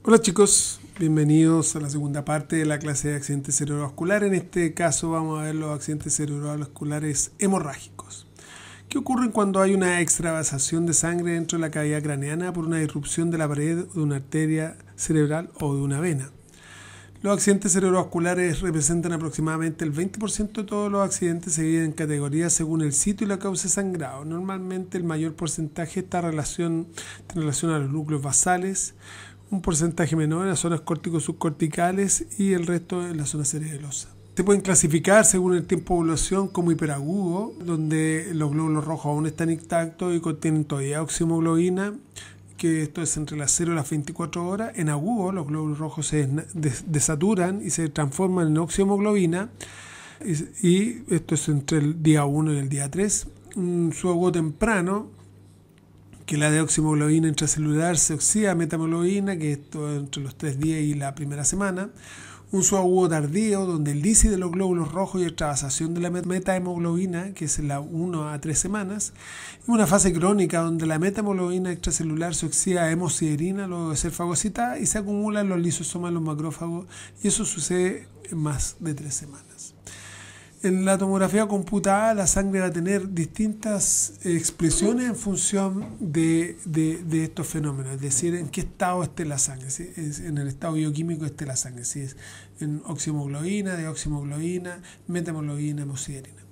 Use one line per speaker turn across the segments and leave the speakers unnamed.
Hola chicos, bienvenidos a la segunda parte de la clase de accidentes cerebrovasculares. En este caso vamos a ver los accidentes cerebrovasculares hemorrágicos. ¿Qué ocurren cuando hay una extravasación de sangre dentro de la cavidad craneana por una disrupción de la pared de una arteria cerebral o de una vena? Los accidentes cerebrovasculares representan aproximadamente el 20% de todos los accidentes. Se dividen en categorías según el sitio y la causa de sangrado. Normalmente el mayor porcentaje está en relación a los núcleos basales, un porcentaje menor en las zonas córtico-subcorticales y el resto en la zona cerebelosa. Se pueden clasificar según el tiempo de evolución como hiperagudo, donde los glóbulos rojos aún están intactos y contienen todavía oximoglobina, que esto es entre las 0 y las 24 horas. En agudo, los glóbulos rojos se desaturan y se transforman en oximoglobina, y esto es entre el día 1 y el día 3. Un subagudo temprano, que la deoximoglobina intracelular se oxida a metahemoglobina, que esto es entre los 3 días y la primera semana. Un subagudo tardío, donde el lisis de los glóbulos rojos y extravasación de la metahemoglobina, que es en la 1 a 3 semanas. Y una fase crónica, donde la metahemoglobina extracelular se oxida a hemosiderina luego de ser fagocitada y se acumula en los lisosomas de los macrófagos, y eso sucede en más de 3 semanas. En la tomografía computada, la sangre va a tener distintas expresiones en función de estos fenómenos, es decir, en qué estado esté la sangre, si es en el estado bioquímico esté la sangre, si es en oximoglobina, deoximoglobina, metahemoglobina, hemosiderina.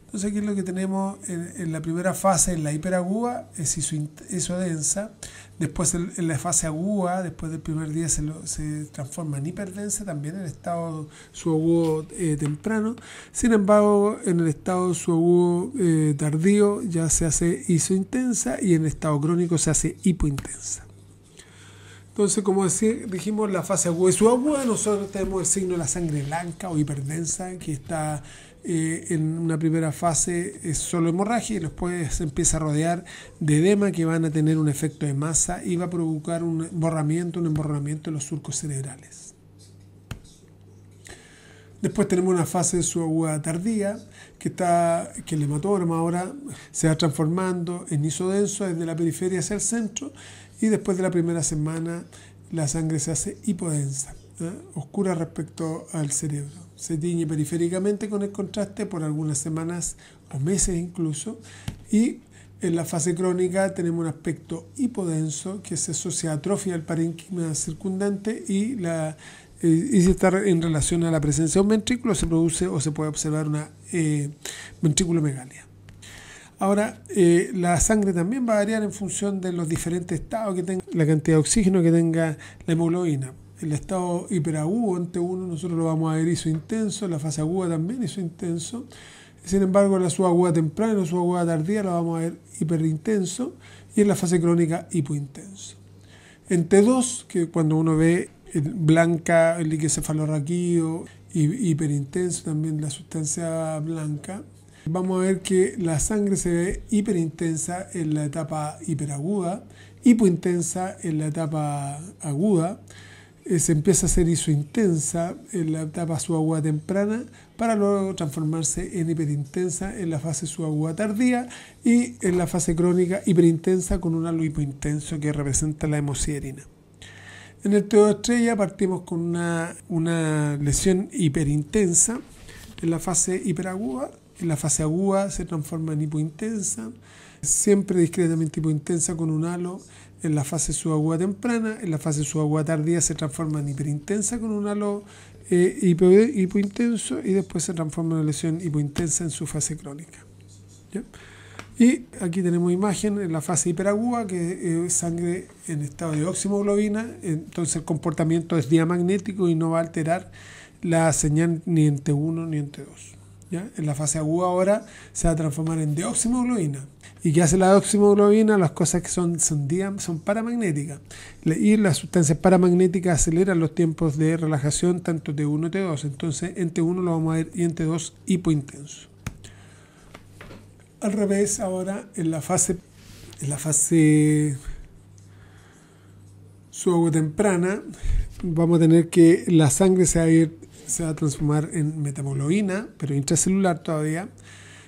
Entonces aquí lo que tenemos en la primera fase, en la hiperaguda, es isodensa. Después en la fase aguda, después del primer día se transforma en hiperdensa, también en el estado subagudo temprano. Sin embargo, en el estado subagudo tardío ya se hace isointensa y en el estado crónico se hace hipointensa. Entonces, como dijimos, la fase aguda y subaguda, nosotros tenemos el signo de la sangre blanca o hiperdensa, que está en una primera fase es solo hemorragia y después se empieza a rodear de edema que van a tener un efecto de masa y va a provocar un emborramiento de los surcos cerebrales. Después tenemos una fase subaguda tardía, que el hematograma ahora se va transformando en isodenso desde la periferia hacia el centro, y después de la primera semana la sangre se hace hipodensa, oscura respecto al cerebro. Se tiñe periféricamente con el contraste por algunas semanas o meses incluso, y en la fase crónica tenemos un aspecto hipodenso que se asocia a atrofia del parénquima circundante y si está en relación a la presencia de un ventrículo, se produce o se puede observar una ventriculomegalia. Ahora, la sangre también va a variar en función de los diferentes estados que tenga, la cantidad de oxígeno que tenga la hemoglobina. El estado hiperagudo en T1 nosotros lo vamos a ver isointenso, en la fase aguda también isointenso. Sin embargo, en la subaguda temprana y en la subaguda tardía lo vamos a ver hiperintenso, y en la fase crónica hipointenso. En T2, que cuando uno ve blanca el líquido cefalorraquídeo y hiperintenso también la sustancia blanca, vamos a ver que la sangre se ve hiperintensa en la etapa hiperaguda, hipointensa en la etapa aguda, se empieza a ser isointensa en la etapa subaguda temprana para luego transformarse en hiperintensa en la fase subaguda tardía y en la fase crónica hiperintensa con un halo hipointenso que representa la hemosiderina. En el T2 estrella partimos con una lesión hiperintensa en la fase hiperaguda. En la fase aguda se transforma en hipointensa, siempre discretamente hipointensa con un halo en la fase subaguda temprana. En la fase subaguda tardía se transforma en hiperintensa con un halo hipointenso, y después se transforma en una lesión hipointensa en su fase crónica. ¿Ya? Y aquí tenemos imagen en la fase hiperaguda, que es sangre en estado de oximoglobina. Entonces el comportamiento es diamagnético y no va a alterar la señal ni en T1 ni en T2. ¿Ya? En la fase aguda ahora se va a transformar en deoximoglobina. ¿Y qué hace la deoximoglobina? Las cosas que son paramagnéticas. Y las sustancias paramagnéticas aceleran los tiempos de relajación tanto T1 y T2. Entonces en T1 lo vamos a ver y en T2 hipointenso. Al revés, ahora en la fase subaguda temprana vamos a tener que la sangre se va a transformar en metahemoglobina, pero intracelular todavía,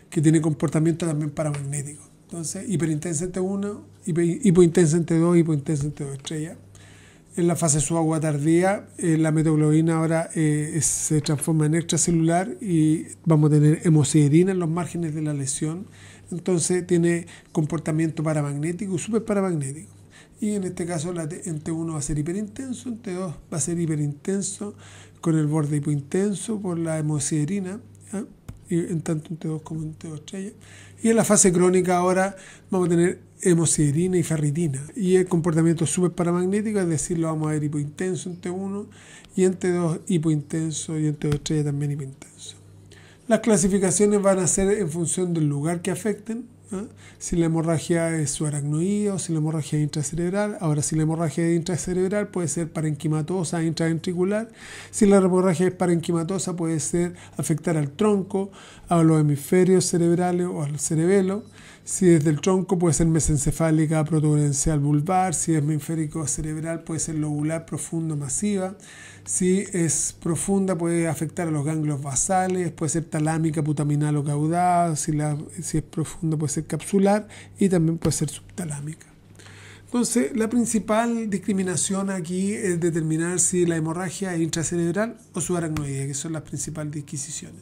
que tiene comportamiento también paramagnético. Entonces, hiperintensa en T1, hipointensa en T2, hipointensa en T2 estrella. En la fase subagua tardía, la metaglobina ahora se transforma en extracelular y vamos a tener hemosiderina en los márgenes de la lesión. Entonces tiene comportamiento paramagnético y superparamagnético. Y en este caso en T1 va a ser hiperintenso, en T2 va a ser hiperintenso con el borde hipointenso por la hemosiderina, ¿eh? Y en tanto en T2 como en T2 estrella. Y en la fase crónica ahora vamos a tener hemosiderina y ferritina. Y el comportamiento superparamagnético, es decir, lo vamos a ver hipointenso en T1 y en T2 hipointenso y en T2 estrella también hipointenso. Las clasificaciones van a ser en función del lugar que afecten, ¿eh? Si la hemorragia es subaracnoidea o si la hemorragia es intracerebral. Ahora, si la hemorragia es intracerebral, puede ser parenquimatosa, intraventricular. Si la hemorragia es parenquimatosa, puede ser afectar al tronco, a los hemisferios cerebrales o al cerebelo. Si es del tronco, puede ser mesencefálica, protuberancial vulvar. Si es hemisférico cerebral, puede ser lobular, profundo, masiva. Si es profunda, puede afectar a los ganglios basales, puede ser talámica, putaminal o caudal. Si es profunda, puede ser capsular y también puede ser subtalámica. Entonces, la principal discriminación aquí es determinar si la hemorragia es intracerebral o subaracnoidea, que son las principales disquisiciones.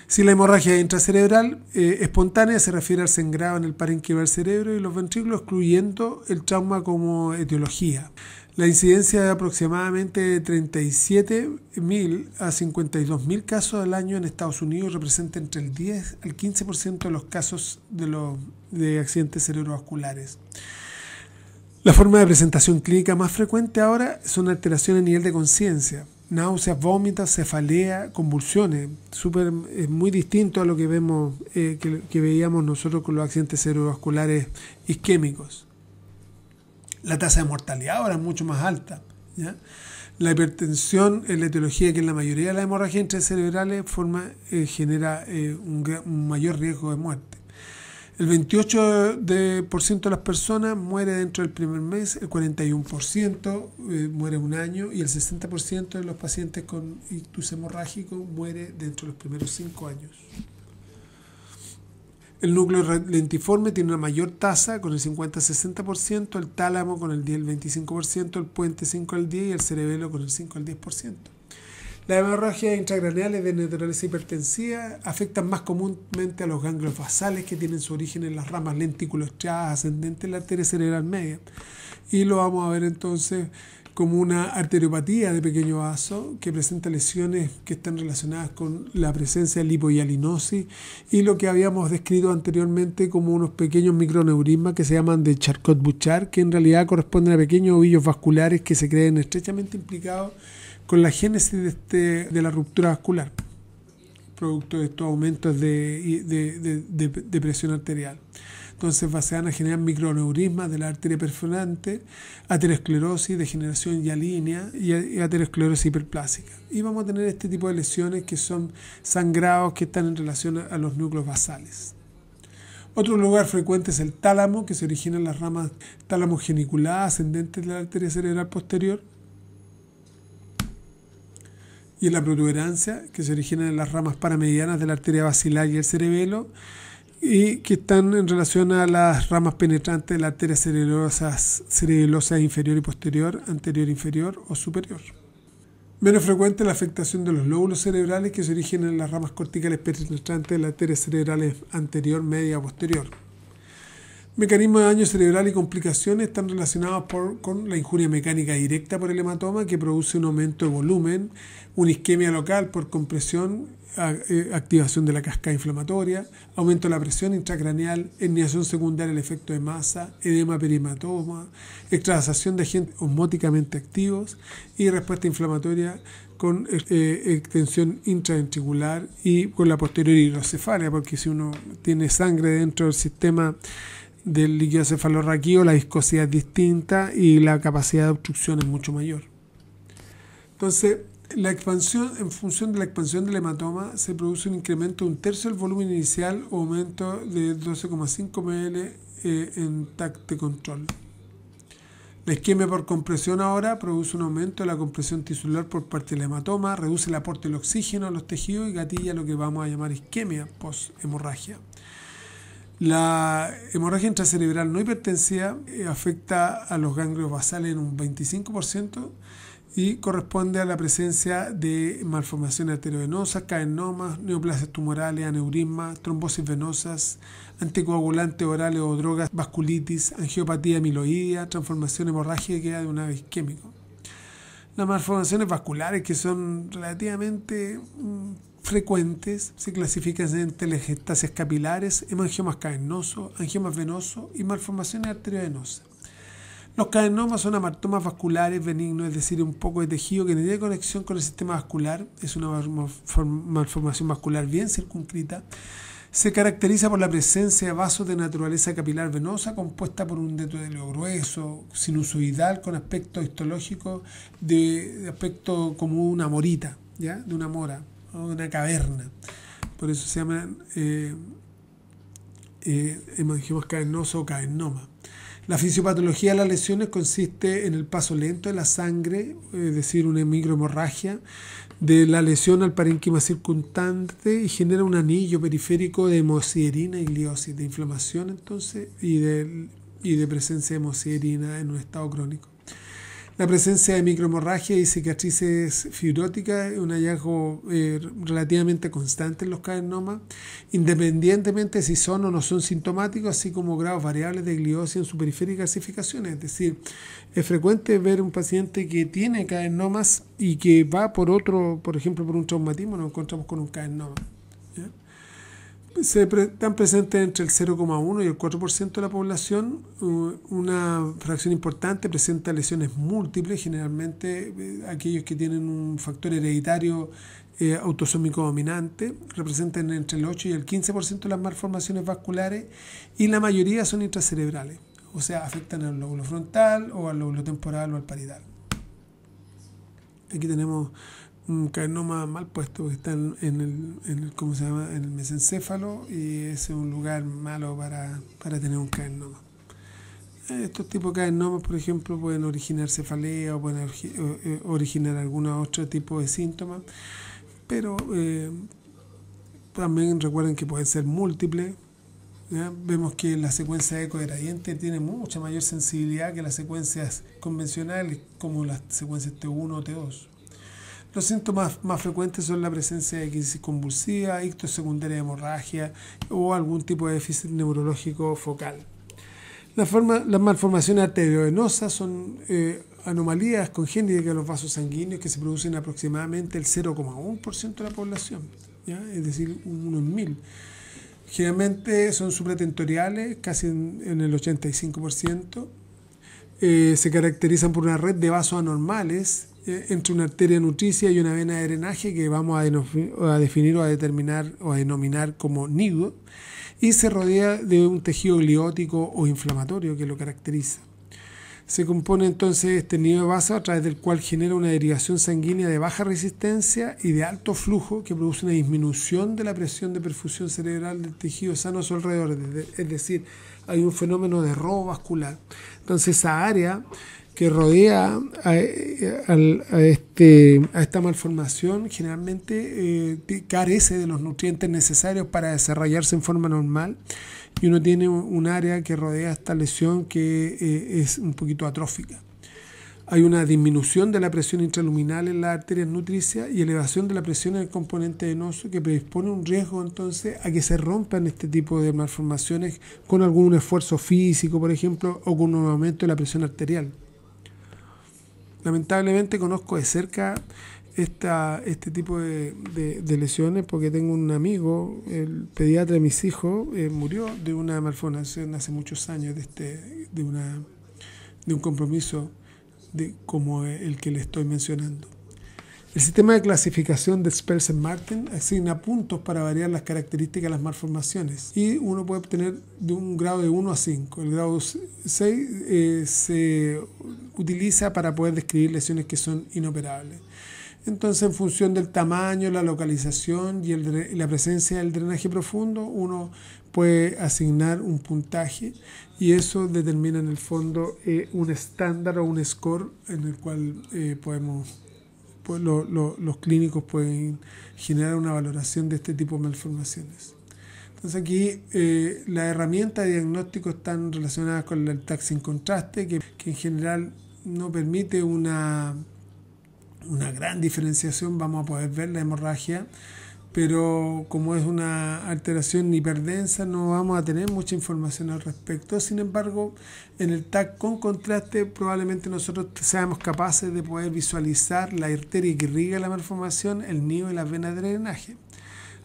Si la hemorragia es intracerebral espontánea, se refiere al sangrado en el parénquima del cerebro y los ventrículos, excluyendo el trauma como etiología. La incidencia es aproximadamente de 37.000 a 52.000 casos al año en Estados Unidos y representa entre el 10 al 15% de los casos de accidentes cerebrovasculares. La forma de presentación clínica más frecuente ahora son alteraciones a nivel de conciencia, náuseas, vómitos, cefalea, convulsiones. Es muy distinto a lo que vemos que veíamos nosotros con los accidentes cerebrovasculares isquémicos. La tasa de mortalidad ahora es mucho más alta, ¿ya? La hipertensión es la etiología que en la mayoría de las hemorragias intracerebrales genera un mayor riesgo de muerte. El 28% de las personas muere dentro del primer mes, el 41% muere un año y el 60% de los pacientes con ictus hemorrágico muere dentro de los primeros 5 años. El núcleo lentiforme tiene una mayor tasa con el 50-60%, el tálamo con el 10-25%, el puente 5 al 10% y el cerebelo con el 5 al 10%. Las hemorragias intracraneales de naturaleza hipertensiva afectan más comúnmente a los ganglios basales que tienen su origen en las ramas lenticuloestriadas ascendentes de la arteria cerebral media. Y lo vamos a ver entonces como una arteriopatía de pequeño vaso que presenta lesiones que están relacionadas con la presencia de lipohialinosis y lo que habíamos descrito anteriormente como unos pequeños microneurismas que se llaman de Charcot-Bouchard, que en realidad corresponden a pequeños ovillos vasculares que se creen estrechamente implicados con la génesis de la ruptura vascular, producto de estos aumentos de presión arterial. Entonces se van a generar microneurismas de la arteria perforante, aterosclerosis, degeneración hialínea y aterosclerosis hiperplásica. Y vamos a tener este tipo de lesiones que son sangrados que están en relación a los núcleos basales. Otro lugar frecuente es el tálamo, que se origina en las ramas tálamo geniculada ascendentes de la arteria cerebral posterior, y en la protuberancia, que se origina en las ramas paramedianas de la arteria basilar y el cerebelo, y que están en relación a las ramas penetrantes de la arteria cerebelosa inferior y posterior, anterior, inferior o superior. Menos frecuente la afectación de los lóbulos cerebrales, que se originan en las ramas corticales penetrantes de la arteria cerebral anterior, media o posterior. Mecanismos de daño cerebral y complicaciones están relacionados con la injuria mecánica directa por el hematoma, que produce un aumento de volumen, una isquemia local por compresión, activación de la cascada inflamatoria, aumento de la presión intracraneal, herniación secundaria al efecto de masa, edema perihematoma, extravasación de agentes osmóticamente activos y respuesta inflamatoria con extensión intraventricular y con la posterior hidrocefalia, porque si uno tiene sangre dentro del sistema del líquido cefalorraquídeo, la viscosidad es distinta y la capacidad de obstrucción es mucho mayor. Entonces, en función de la expansión del hematoma, se produce un incremento de 1/3 del volumen inicial o aumento de 12,5 ml en TAC de control. La isquemia por compresión ahora produce un aumento de la compresión tisular por parte del hematoma, reduce el aporte del oxígeno a los tejidos y gatilla lo que vamos a llamar isquemia post-hemorragia. La hemorragia intracerebral no hipertensiva afecta a los ganglios basales en un 25% y corresponde a la presencia de malformaciones arteriovenosas, cadernomas, neoplasias tumorales, aneurismas, trombosis venosas, anticoagulantes orales o drogas, vasculitis, angiopatía amiloidea, transformación hemorrágica de un ave isquémico. Las malformaciones vasculares, que son relativamente frecuentes, se clasifican en telangiectasias capilares, hemangiomas cavernosos, angiomas venosos y malformaciones arteriovenosas. Los cadernomas son amartomas vasculares benignos, es decir, un poco de tejido que no tiene conexión con el sistema vascular. Es una malformación vascular bien circunscrita. Se caracteriza por la presencia de vasos de naturaleza capilar venosa compuesta por un endotelio grueso, sinusoidal, con aspecto histológico de aspecto como una morita, ¿ya? De una mora o de una caverna. Por eso se llaman hemangiomas cavernosos o cavernoma. La fisiopatología de las lesiones consiste en el paso lento de la sangre, es decir, una microhemorragia de la lesión al parénquima circundante y genera un anillo periférico de hemosiderina y gliosis, de inflamación entonces y de presencia de hemosiderina en un estado crónico. La presencia de microhemorragia y cicatrices fibróticas es un hallazgo relativamente constante en los cadernomas, independientemente si son o no son sintomáticos, así como grados variables de gliosis en su periferia y calcificaciones. Es decir, es frecuente ver un paciente que tiene cadernomas y que va por ejemplo, por un traumatismo, nos encontramos con un cadernoma. ¿Ya? Están presentes entre el 0,1 y el 4% de la población. Una fracción importante presenta lesiones múltiples, generalmente aquellos que tienen un factor hereditario autosómico dominante, representan entre el 8 y el 15% de las malformaciones vasculares y la mayoría son intracerebrales, o sea, afectan al lóbulo frontal o al lóbulo temporal o al parietal. Aquí tenemos un cadernoma mal puesto que está en el mesencéfalo y ese es un lugar malo para tener un cadernoma. Estos tipos de cadernomas, por ejemplo, pueden originar cefalea o pueden originar algún otro tipo de síntomas, pero también recuerden que pueden ser múltiples. ¿Ya? Vemos que la secuencia de ecogradiente tiene mucha mayor sensibilidad que las secuencias convencionales como las secuencias T1 o T2. Los síntomas más frecuentes son la presencia de crisis convulsiva, ictus secundaria de hemorragia o algún tipo de déficit neurológico focal. Las malformaciones arteriovenosas son anomalías congénitas de los vasos sanguíneos que se producen aproximadamente el 0,1% de la población, ¿ya? Es decir, 1 en 1000. Generalmente son supratentoriales, casi en el 85%. Se caracterizan por una red de vasos anormales entre una arteria nutricia y una vena de drenaje que vamos a definir o a determinar o a denominar como nido, y se rodea de un tejido gliótico o inflamatorio que lo caracteriza. Se compone entonces este nido de vasos a través del cual genera una derivación sanguínea de baja resistencia y de alto flujo que produce una disminución de la presión de perfusión cerebral del tejido sano a su alrededor, es decir, hay un fenómeno de robo vascular. Entonces esa área que rodea a esta malformación generalmente carece de los nutrientes necesarios para desarrollarse en forma normal y uno tiene un área que rodea esta lesión que es un poquito atrófica. Hay una disminución de la presión intraluminal en las arterias nutricias y elevación de la presión en el componente venoso que predispone un riesgo entonces a que se rompan este tipo de malformaciones con algún esfuerzo físico, por ejemplo, o con un aumento de la presión arterial. Lamentablemente conozco de cerca este tipo de lesiones porque tengo un amigo, el pediatra de mis hijos, murió de una malformación hace muchos años, de un compromiso como el que le estoy mencionando. El sistema de clasificación de Spelsen-Martin asigna puntos para variar las características de las malformaciones y uno puede obtener de un grado de 1 a 5. El grado 6 se utiliza para poder describir lesiones que son inoperables. Entonces, en función del tamaño, la localización y la presencia del drenaje profundo, uno puede asignar un puntaje y eso determina en el fondo un estándar o un score en el cual los clínicos pueden generar una valoración de este tipo de malformaciones. Entonces aquí las herramientas de diagnóstico están relacionadas con el TAC sin contraste, que en general no permite una gran diferenciación. Vamos a poder ver la hemorragia, pero como es una alteración hiperdensa no vamos a tener mucha información al respecto. Sin embargo, en el TAC con contraste probablemente nosotros seamos capaces de poder visualizar la arteria que irriga la malformación, el nido y las venas de drenaje,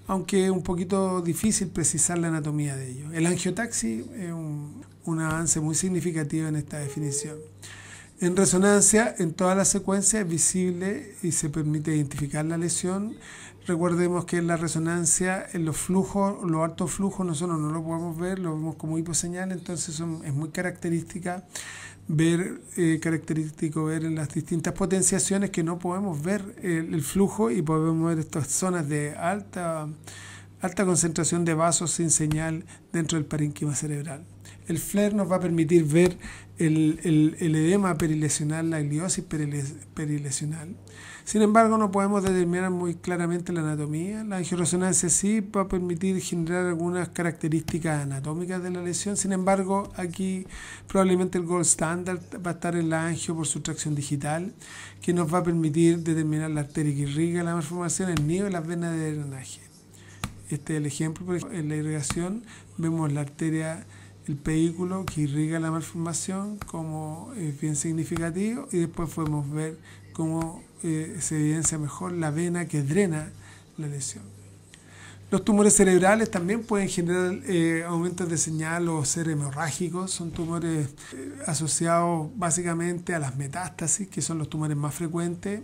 aunque es un poquito difícil precisar la anatomía de ello. El angiotaxi es un avance muy significativo en esta definición. En resonancia, en toda la secuencia es visible y se permite identificar la lesión. Recordemos que en la resonancia, en los flujos, los altos flujos, nosotros no lo podemos ver, lo vemos como hiposeñal, entonces es muy característico ver en las distintas potenciaciones que no podemos ver el flujo y podemos ver estas zonas de alta concentración de vasos sin señal dentro del parénquima cerebral. El FLAIR nos va a permitir ver el edema perilesional, la gliosis perilesional. Sin embargo, no podemos determinar muy claramente la anatomía. La angioresonancia sí va a permitir generar algunas características anatómicas de la lesión. Sin embargo, aquí probablemente el gold standard va a estar en la angio por sustracción digital, que nos va a permitir determinar la arteria que irriga la malformación, el nido y las venas de drenaje. Este es el ejemplo. Por ejemplo, en la irrigación vemos la arteria, el pedículo que irriga la malformación, como es bien significativo, y después podemos ver cómo se evidencia mejor la vena que drena la lesión. Los tumores cerebrales también pueden generar aumentos de señal o ser hemorrágicos. Son tumores asociados básicamente a las metástasis, que son los tumores más frecuentes,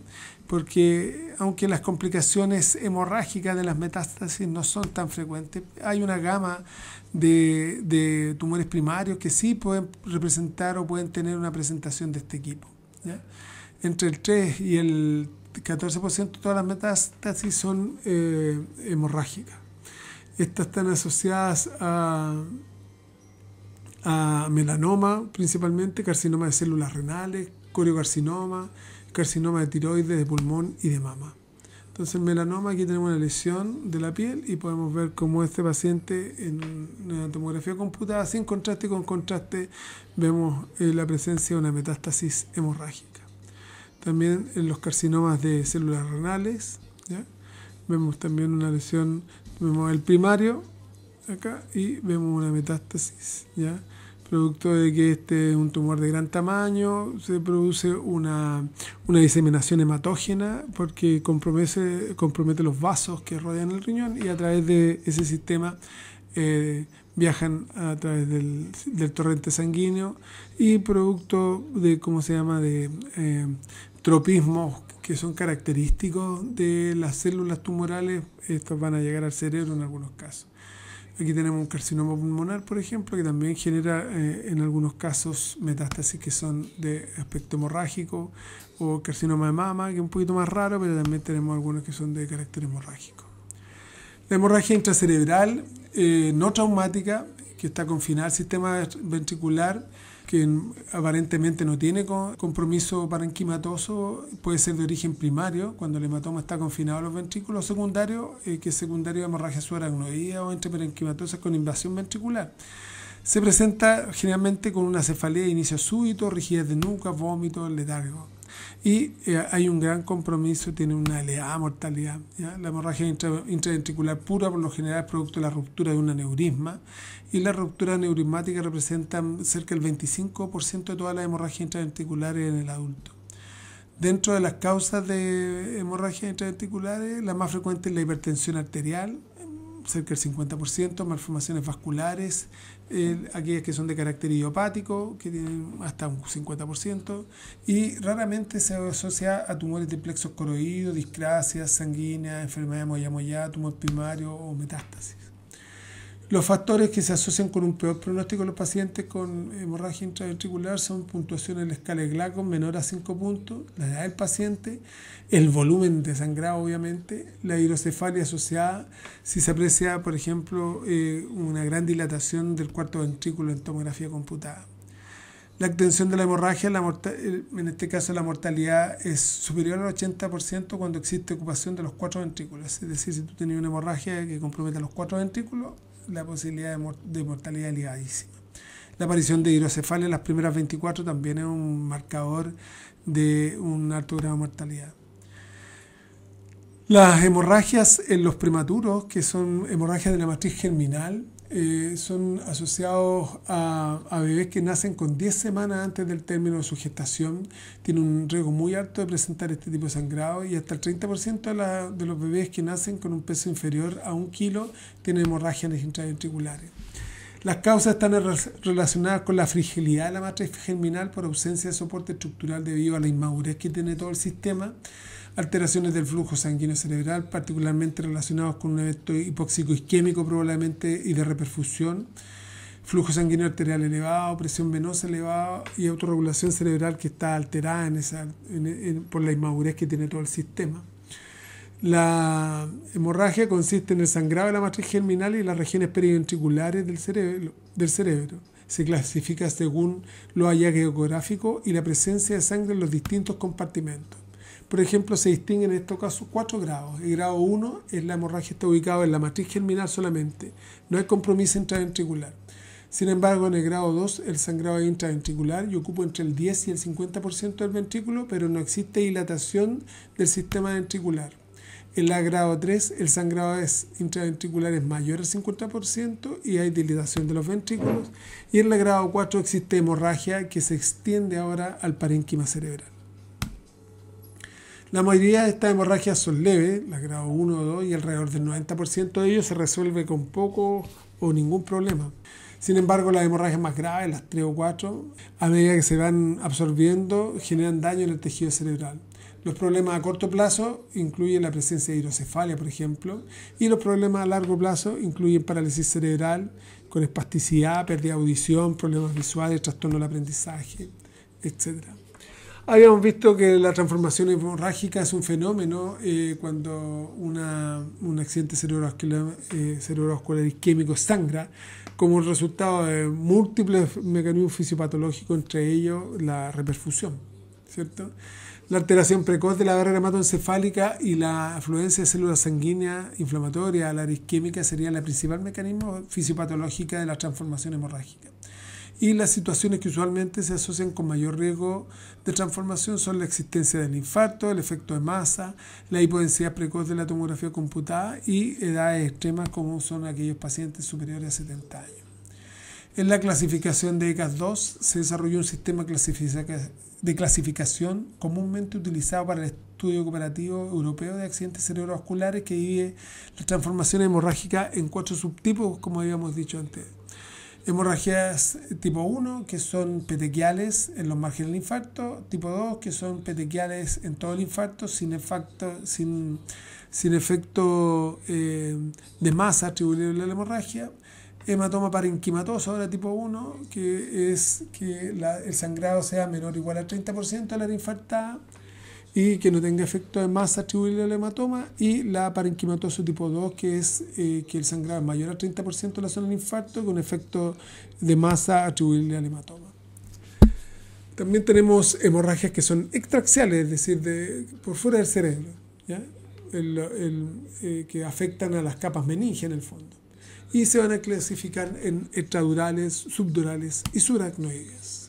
porque aunque las complicaciones hemorrágicas de las metástasis no son tan frecuentes, hay una gama de tumores primarios que sí pueden representar o pueden tener una presentación de este tipo, ¿ya? Entre el 3 y el 14% de todas las metástasis son hemorrágicas. Estas están asociadas a melanoma, principalmente carcinoma de células renales, coriocarcinoma, carcinoma de tiroides, de pulmón y de mama. Entonces, el melanoma, aquí tenemos una lesión de la piel y podemos ver cómo este paciente en una tomografía computada sin contraste y con contraste vemos la presencia de una metástasis hemorrágica. También en los carcinomas de células renales, ¿ya? Vemos también una lesión, vemos el primario acá y vemos una metástasis, ¿ya? Producto de que este es un tumor de gran tamaño, se produce una diseminación hematógena porque compromete los vasos que rodean el riñón y a través de ese sistema viajan a través del torrente sanguíneo y producto de, tropismos que son característicos de las células tumorales, estos van a llegar al cerebro en algunos casos. Aquí tenemos un carcinoma pulmonar, por ejemplo, que también genera en algunos casos metástasis que son de aspecto hemorrágico, o carcinoma de mama, que es un poquito más raro, pero también tenemos algunos que son de carácter hemorrágico. La hemorragia intracerebral no traumática, que está confinada al sistema ventricular, que aparentemente no tiene compromiso parenquimatoso, puede ser de origen primario, cuando el hematoma está confinado a los ventrículos, secundario, que es secundario de hemorragia subaracnoidea o entreparenquimatosa con invasión ventricular. Se presenta generalmente con una cefalea de inicio súbito, rigidez de nuca, vómito, letargo. Y hay un gran compromiso, tiene una elevada mortalidad, ¿ya? La hemorragia intraventricular pura por lo general es producto de la ruptura de un aneurisma, y la ruptura neurismática representa cerca del 25% de todas las hemorragias intraventriculares en el adulto. Dentro de las causas de hemorragias intraventriculares, la más frecuente es la hipertensión arterial, cerca del 50%, malformaciones vasculares, aquellas que son de carácter idiopático, que tienen hasta un 50%, y raramente se asocia a tumores de plexos coroides, discrasias sanguíneas, enfermedad de moyamoyá, tumor primario o metástasis. Los factores que se asocian con un peor pronóstico en los pacientes con hemorragia intraventricular son puntuación en la escala de Glasgow menor a 5 puntos, la edad del paciente, el volumen de sangrado obviamente, la hidrocefalia asociada, si se aprecia por ejemplo una gran dilatación del cuarto ventrículo en tomografía computada. La extensión de la hemorragia, en este caso la mortalidad es superior al 80% cuando existe ocupación de los 4 ventrículos, es decir, si tú tienes una hemorragia que compromete a los 4 ventrículos, la posibilidad de mortalidad elevadísima. La aparición de hidrocefalia en las primeras 24 también es un marcador de un alto grado de mortalidad. Las hemorragias en los prematuros, que son hemorragias de la matriz germinal, son asociados a bebés que nacen con 10 semanas antes del término de su gestación. Tienen un riesgo muy alto de presentar este tipo de sangrado y hasta el 30% de los bebés que nacen con un peso inferior a 1 kilo tienen hemorragias intraventriculares. Las causas están relacionadas con la fragilidad de la matriz germinal por ausencia de soporte estructural debido a la inmadurez que tiene todo el sistema, alteraciones del flujo sanguíneo cerebral, particularmente relacionados con un evento hipóxico isquémico probablemente y de reperfusión, flujo sanguíneo arterial elevado, presión venosa elevada y autorregulación cerebral que está alterada por la inmadurez que tiene todo el sistema. La hemorragia consiste en el sangrado de la matriz germinal y las regiones periventriculares del cerebro. Se clasifica según los hallazgos ecográficos y la presencia de sangre en los distintos compartimentos. Por ejemplo, se distinguen en estos casos 4 grados. El grado 1 es la hemorragia está ubicada en la matriz germinal solamente. No hay compromiso intraventricular. Sin embargo, en el grado 2 el sangrado es intraventricular y ocupa entre el 10 y el 50% del ventrículo, pero no existe dilatación del sistema ventricular. En el grado 3 el sangrado intraventricular es mayor al 50% y hay dilatación de los ventrículos. Y en el grado 4 existe hemorragia que se extiende ahora al parénquima cerebral. La mayoría de estas hemorragias son leves, las grado 1 o 2, y alrededor del 90% de ellos se resuelve con poco o ningún problema. Sin embargo, las hemorragias más graves, las 3 o 4, a medida que se van absorbiendo, generan daño en el tejido cerebral. Los problemas a corto plazo incluyen la presencia de hidrocefalia, por ejemplo, y los problemas a largo plazo incluyen parálisis cerebral, con espasticidad, pérdida de audición, problemas visuales, trastorno del aprendizaje, etc. Habíamos visto que la transformación hemorrágica es un fenómeno cuando un accidente cerebrovascular isquémico sangra como un resultado de múltiples mecanismos fisiopatológicos, entre ellos la reperfusión, ¿cierto? La alteración precoz de la barrera hematoencefálica y la afluencia de células sanguíneas inflamatorias al área isquémica serían la principal mecanismo fisiopatológica de la transformación hemorrágica. Y las situaciones que usualmente se asocian con mayor riesgo de transformación son la existencia del infarto, el efecto de masa, la hipodensidad precoz de la tomografía computada y edades extremas como son aquellos pacientes superiores a 70 años. En la clasificación de ECAS-2 se desarrolló un sistema de clasificación comúnmente utilizado para el estudio cooperativo europeo de accidentes cerebrovasculares que divide la transformación hemorrágica en 4 subtipos, como habíamos dicho antes. Hemorragias tipo 1, que son petequiales en los márgenes del infarto. Tipo 2, que son petequiales en todo el infarto, sin efecto de masa atribuible a la hemorragia. Hematoma parenquimatoso, ahora tipo 1, que es que el sangrado sea menor o igual al 30% de la área infartada y que no tenga efecto de masa atribuible al hematoma, y la parenquimatoso tipo 2, que es que el sangrado es mayor al 30% de la zona del infarto con efecto de masa atribuible al hematoma. También tenemos hemorragias que son extraaxiales, es decir, por fuera del cerebro, ¿ya? Que afectan a las capas meningias en el fondo. Y se van a clasificar en extradurales, subdurales y subaracnoides.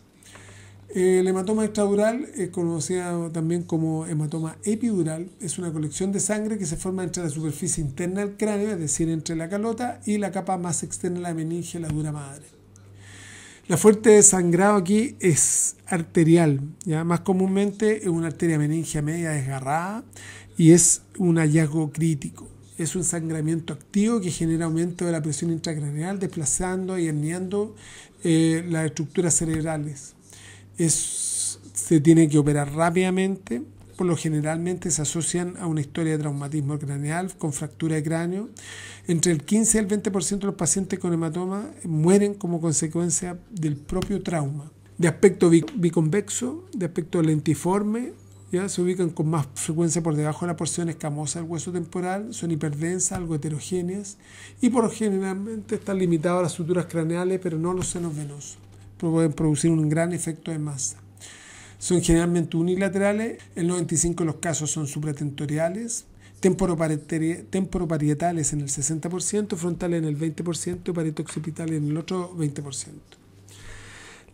El hematoma extradural, conocido también como hematoma epidural, es una colección de sangre que se forma entre la superficie interna del cráneo, es decir, entre la calota y la capa más externa de la meninge, la dura madre. La fuente de sangrado aquí es arterial, ¿ya? Más comúnmente es una arteria meningia media desgarrada y es un hallazgo crítico. Es un sangramiento activo que genera aumento de la presión intracraneal, desplazando y herniando las estructuras cerebrales. Se tiene que operar rápidamente, por lo generalmente se asocian a una historia de traumatismo craneal con fractura de cráneo. Entre el 15 y el 20% de los pacientes con hematoma mueren como consecuencia del propio trauma. De aspecto biconvexo, de aspecto lentiforme, ¿ya? Se ubican con más frecuencia por debajo de la porción escamosa del hueso temporal, son hiperdensas, algo heterogéneas y por lo generalmente están limitadas a las suturas craneales, pero no a los senos venosos. Pueden producir un gran efecto de masa. Son generalmente unilaterales, el 95% de los casos son supratentoriales, temporoparietales en el 60%, frontales en el 20% y parieto-occipitales en el otro 20%.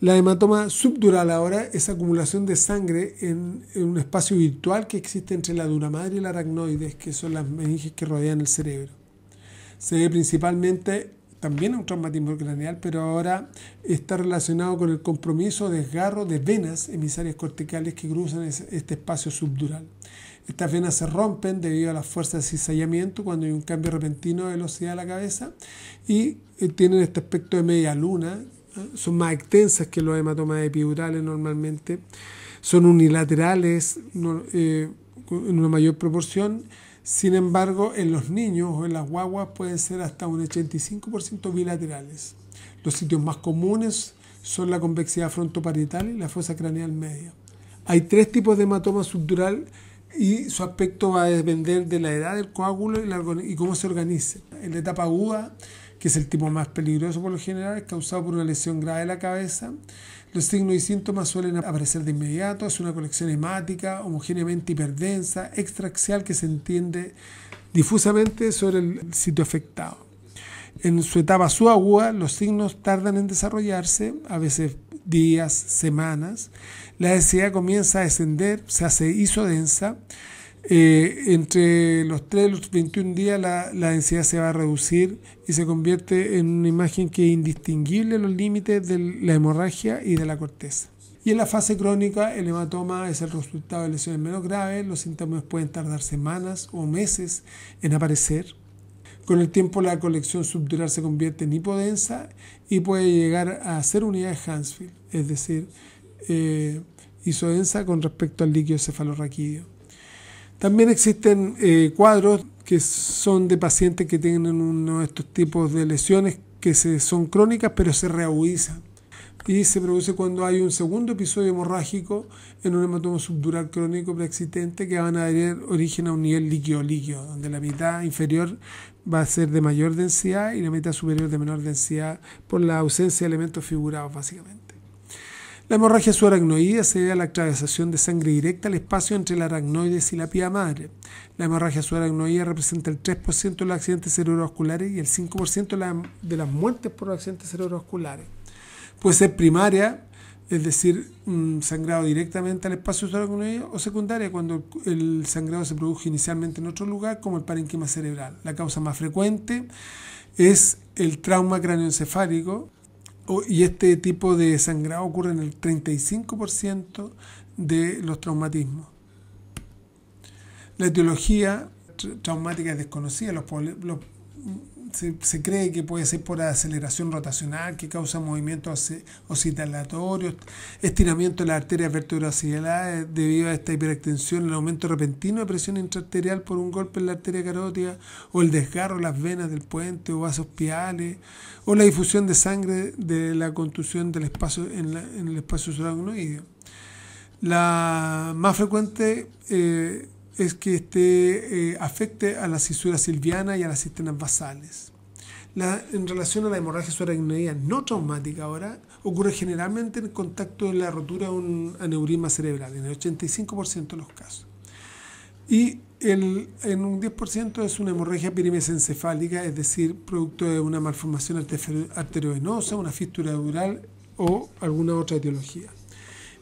La hematoma subdural ahora es acumulación de sangre en un espacio virtual que existe entre la dura madre y la aracnoides, que son las meninges que rodean el cerebro. Se ve principalmente también un traumatismo craneal, pero ahora está relacionado con el compromiso o desgarro de venas emisarias corticales que cruzan este espacio subdural. Estas venas se rompen debido a las fuerzas de cizallamiento cuando hay un cambio repentino de velocidad de la cabeza y tienen este aspecto de media luna. Son más extensas que los hematomas epidurales normalmente, son unilaterales en una mayor proporción. Sin embargo, en los niños o en las guaguas pueden ser hasta un 85% bilaterales. Los sitios más comunes son la convexidad frontoparietal y la fosa craneal media. Hay 3 tipos de hematoma subdural y su aspecto va a depender de la edad del coágulo y cómo se organice. En la etapa aguda, que es el tipo más peligroso por lo general, es causado por una lesión grave de la cabeza. Los signos y síntomas suelen aparecer de inmediato. Es una colección hemática, homogéneamente hiperdensa, extraaxial, que se entiende difusamente sobre el sitio afectado. En su etapa subaguda, los signos tardan en desarrollarse, a veces días, semanas. La densidad comienza a descender, se hace isodensa. Entre los 3 y los 21 días la densidad se va a reducir y se convierte en una imagen que es indistinguible en los límites de la hemorragia y de la corteza. Y en la fase crónica el hematoma es el resultado de lesiones menos graves. Los síntomas pueden tardar semanas o meses en aparecer. Con el tiempo la colección subdural se convierte en hipodensa y puede llegar a ser unidad de Hansfield, es decir, isodensa con respecto al líquido cefalorraquídeo. También existen cuadros que son de pacientes que tienen uno de estos tipos de lesiones que son crónicas pero se reagudizan. Y se produce cuando hay un segundo episodio hemorrágico en un hematoma subdural crónico preexistente que van a dar origen a un nivel líquido-líquido, donde la mitad inferior va a ser de mayor densidad y la mitad superior de menor densidad por la ausencia de elementos figurados básicamente. La hemorragia subaracnoidea se debe a la atravesación de sangre directa al espacio entre la aracnoides y la pía madre. La hemorragia subaracnoidea representa el 3% de los accidentes cerebrovasculares y el 5% de las muertes por accidentes cerebrovasculares. Puede ser primaria, es decir, sangrado directamente al espacio subaracnoideo, o secundaria, cuando el sangrado se produjo inicialmente en otro lugar, como el parénquima cerebral. La causa más frecuente es el trauma cráneoencefálico, y este tipo de sangrado ocurre en el 35% de los traumatismos. La etiología traumática es desconocida. Se cree que puede ser por aceleración rotacional que causa movimientos oscilatorios, estiramiento de las arterias vertebrociliares debido a esta hiperextensión, el aumento repentino de presión intraarterial por un golpe en la arteria carótida, o el desgarro de las venas del puente o vasos piales, o la difusión de sangre de la contusión del espacio en el espacio subaracnoideo. La más frecuente es que afecte a la cisura silviana y a las cisternas basales. En relación a la hemorragia subaracnoidea no traumática ahora, ocurre generalmente en el contacto de la rotura de un aneurisma cerebral, en el 85% de los casos. Y en un 10% es una hemorragia perimesencefálica, es decir, producto de una malformación arteriovenosa, una fístula dural o alguna otra etiología.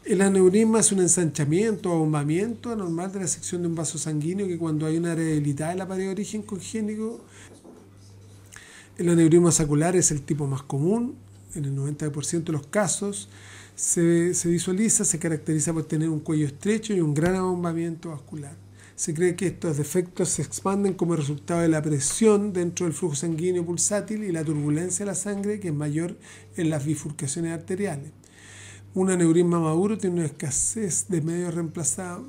El aneurisma es un ensanchamiento o abombamiento anormal de la sección de un vaso sanguíneo que cuando hay una área debilitada en la pared de origen congénito. El aneurisma saccular es el tipo más común, en el 90% de los casos. Se visualiza, se caracteriza por tener un cuello estrecho y un gran abombamiento vascular. Se cree que estos defectos se expanden como resultado de la presión dentro del flujo sanguíneo pulsátil y la turbulencia de la sangre, que es mayor en las bifurcaciones arteriales. Un aneurisma maduro tiene una escasez de medios reemplazados,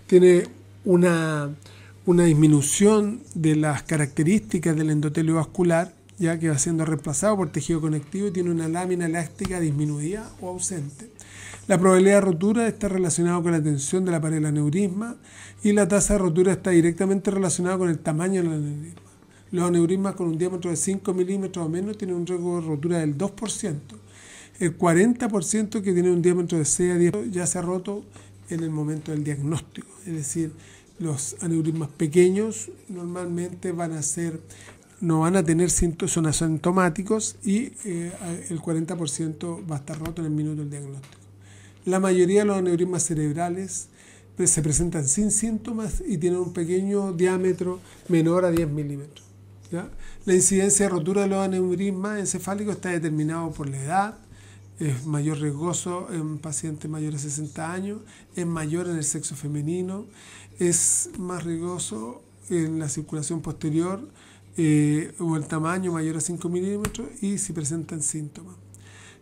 tiene una disminución de las características del endotelio vascular, ya que va siendo reemplazado por tejido conectivo y tiene una lámina elástica disminuida o ausente. La probabilidad de rotura está relacionada con la tensión de la pared del aneurisma y la tasa de rotura está directamente relacionada con el tamaño del aneurisma. Los aneurismas con un diámetro de 5 milímetros o menos tienen un riesgo de rotura del 2%. El 40% que tiene un diámetro de 6 a 10 ya se ha roto en el momento del diagnóstico, es decir, Los aneurismas pequeños normalmente no van a tener síntomas, son asintomáticos y el 40% va a estar roto en el minuto del diagnóstico. La mayoría de los aneurismas cerebrales se presentan sin síntomas y tienen un pequeño diámetro menor a 10 milímetros. ¿Ya? La incidencia de rotura de los aneurismas encefálicos está determinado por la edad, es mayor riesgoso en pacientes mayores de 60 años, es mayor en el sexo femenino, es más riesgoso en la circulación posterior o el tamaño mayor a 5 milímetros y si presentan síntomas.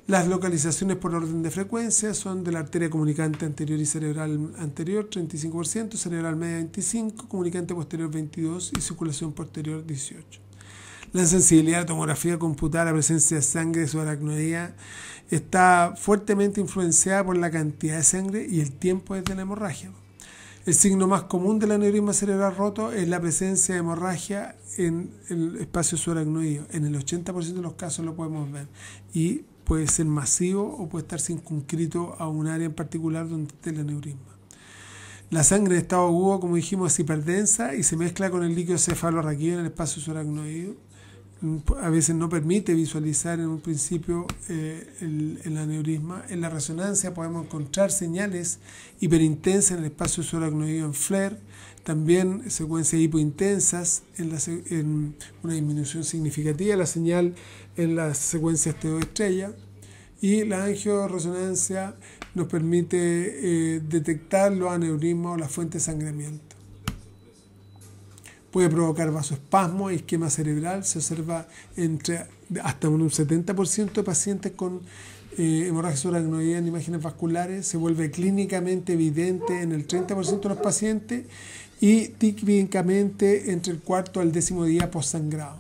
Las localizaciones por orden de frecuencia son de la arteria comunicante anterior y cerebral anterior 35%, cerebral media 25%, comunicante posterior 22% y circulación posterior 18%. La sensibilidad de tomografía computada, la presencia de sangre de subaracnoidea está fuertemente influenciada por la cantidad de sangre y el tiempo desde la hemorragia. El signo más común del aneurisma cerebral roto es la presencia de hemorragia en el espacio subaracnoideo. En el 80% de los casos lo podemos ver y puede ser masivo o puede estar circunscrito a un área en particular donde esté el aneurisma. La sangre de estado agudo, como dijimos, es hiperdensa y se mezcla con el líquido cefalorraquídeo en el espacio subaracnoideo. A veces no permite visualizar en un principio el aneurisma. En la resonancia podemos encontrar señales hiperintensas en el espacio subaracnoideo en FLAIR, también secuencias hipointensas en una disminución significativa de la señal en las secuencias TO-estrella, y la angioresonancia nos permite detectar los aneurismas o la fuente de sangramiento. Puede provocar vasoespasmo y isquemia cerebral. Se observa hasta un 70% de pacientes con hemorragia subaracnoidea en imágenes vasculares. Se vuelve clínicamente evidente en el 30% de los pacientes y típicamente entre el cuarto al 10º día postsangrado.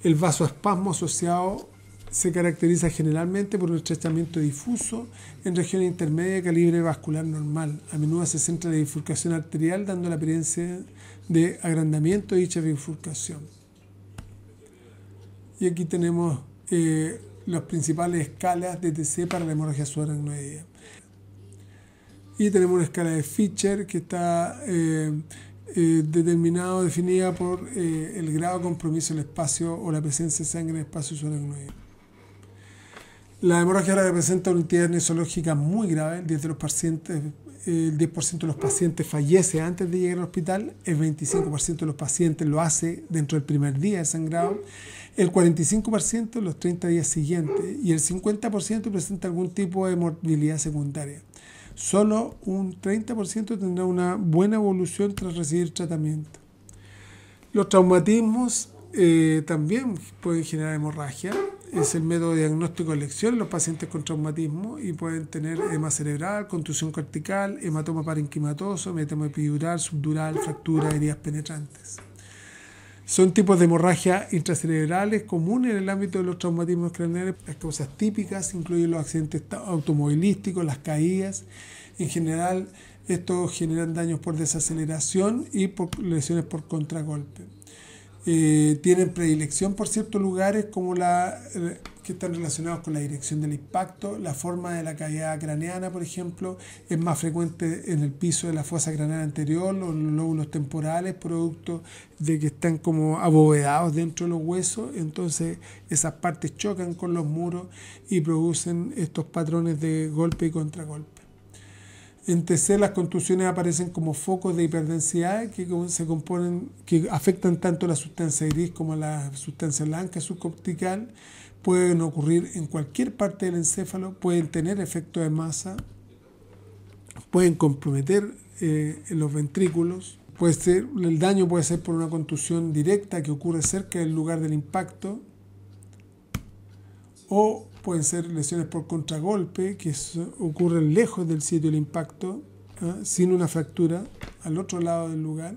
El vasoespasmo asociado se caracteriza generalmente por un estrechamiento difuso en regiones intermedias de calibre vascular normal. A menudo se centra en la bifurcación arterial, dando la apariencia de agrandamiento de dicha bifurcación. Y aquí tenemos las principales escalas de TC para la hemorragia subaracnoidea. Y tenemos una escala de Fischer que está definida por el grado de compromiso del espacio o la presencia de sangre en el espacio subaracnoideo. La hemorragia representa una entidad neurológica muy grave. El 10% de los pacientes fallece antes de llegar al hospital, el 25% de los pacientes lo hace dentro del primer día de sangrado, el 45% en los 30 días siguientes y el 50% presenta algún tipo de morbilidad secundaria. Solo un 30% tendrá una buena evolución tras recibir tratamiento. Los traumatismos también pueden generar hemorragia. Es el método de diagnóstico de elección en los pacientes con traumatismo y pueden tener edema cerebral, contusión cortical, hematoma parenquimatoso, hematoma epidural, subdural, fractura, heridas penetrantes. Son tipos de hemorragia intracerebrales comunes en el ámbito de los traumatismos craneales. Las causas típicas incluyen los accidentes automovilísticos, las caídas. En general, estos generan daños por desaceleración y por lesiones por contragolpe. Tienen predilección por ciertos lugares como que están relacionados con la dirección del impacto. La forma de la caída craneana, por ejemplo, es más frecuente en el piso de la fosa craneana anterior, los lóbulos temporales, producto de que están como abovedados dentro de los huesos. Entonces esas partes chocan con los muros y producen estos patrones de golpe y contragolpe. En TC las contusiones aparecen como focos de hiperdensidad que afectan tanto la sustancia gris como la sustancia blanca subcortical. Pueden ocurrir en cualquier parte del encéfalo, pueden tener efecto de masa, pueden comprometer los ventrículos. El daño puede ser por una contusión directa que ocurre cerca del lugar del impacto, o pueden ser lesiones por contragolpe que ocurren lejos del sitio del impacto, sin una fractura, al otro lado del lugar.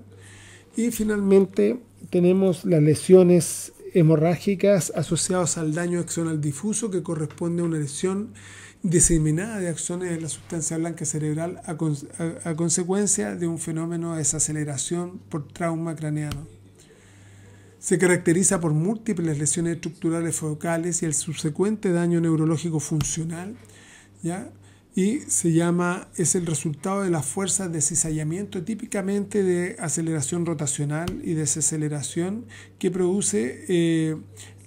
Y finalmente tenemos las lesiones hemorrágicas asociadas al daño axonal difuso, que corresponde a una lesión diseminada de axones de la sustancia blanca cerebral a consecuencia de un fenómeno de desaceleración por trauma craneano. Se caracteriza por múltiples lesiones estructurales focales y el subsecuente daño neurológico funcional, ¿ya? y es el resultado de las fuerzas de cizallamiento, típicamente de aceleración rotacional y desaceleración, que produce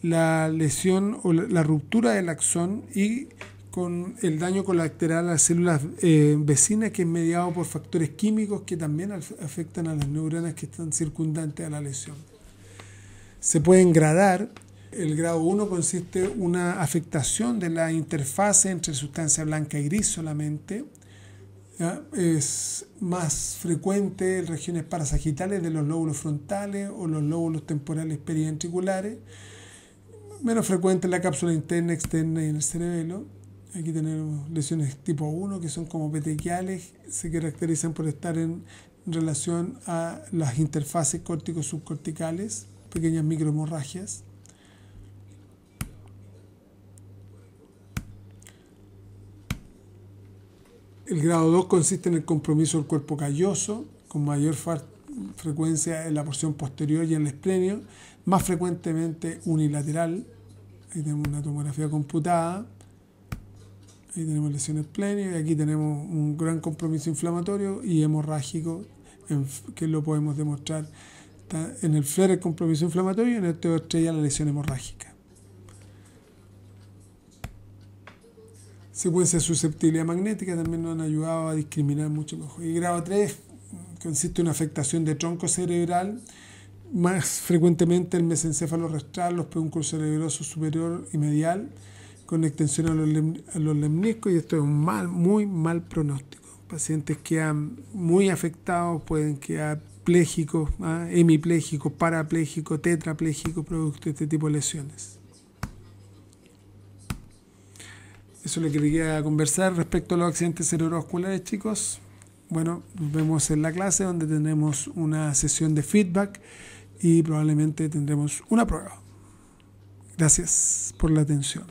la lesión o la ruptura del axón y con el daño colateral a las células vecinas, que es mediado por factores químicos que también afectan a las neuronas que están circundantes a la lesión. Se pueden gradar. El grado 1 consiste en una afectación de la interfase entre sustancia blanca y gris solamente. ¿Ya? Es más frecuente en regiones parasagitales de los lóbulos frontales o los lóbulos temporales periventriculares. Menos frecuente en la cápsula interna, externa y en el cerebelo. Aquí tenemos lesiones tipo 1 que son como petequiales, se caracterizan por estar en relación a las interfaces córtico-subcorticales, pequeñas microhemorragias. El grado 2 consiste en el compromiso del cuerpo calloso, con mayor frecuencia en la porción posterior y en el esplenio, más frecuentemente unilateral. Ahí tenemos una tomografía computada. Ahí tenemos lesiones esplenio y aquí tenemos un gran compromiso inflamatorio y hemorrágico, que lo podemos demostrar. Está en el FLAIR el compromiso inflamatorio y en el TO3 la lesión hemorrágica. Secuencia de susceptibilidad magnética también nos han ayudado a discriminar mucho mejor. Y grado 3 consiste en una afectación de tronco cerebral, más frecuentemente el mesencéfalo rostral, los pedúnculos cerebrosos superior y medial, con extensión a los lemniscos, y esto es un muy mal pronóstico. Pacientes quedan muy afectados, pueden quedar plégicos, hemipléjicos, parapléjicos, tetraplégicos, producto de este tipo de lesiones. Eso es lo que quería conversar respecto a los accidentes cerebrovasculares, chicos. Bueno, nos vemos en la clase donde tendremos una sesión de feedback y probablemente tendremos una prueba. Gracias por la atención.